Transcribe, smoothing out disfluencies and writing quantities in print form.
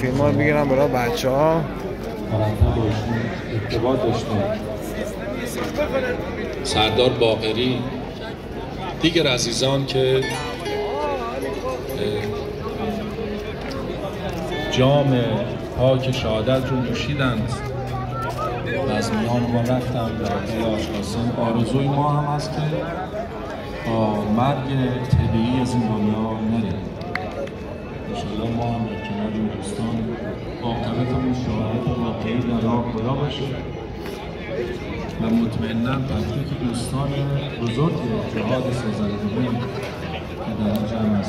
فیلم ها رو میگیرم برای بچه ها. ارتباط داشتیم. سردار باقری، دیگر عزیزان که جام پاک شهادت رو نوشیدند و از میان ما رفتند در دل آشقاسم. آرزوی ما هم هست که با مرگ طبیعی از این دنیا نریم. انشاءالله ما هم در کنار این دوستان عاقبتمون شهادت واقعی در راه خدا باشه و مطمئناً وقتی که دوستان بزرگ جهاد سازندگی که در این جمع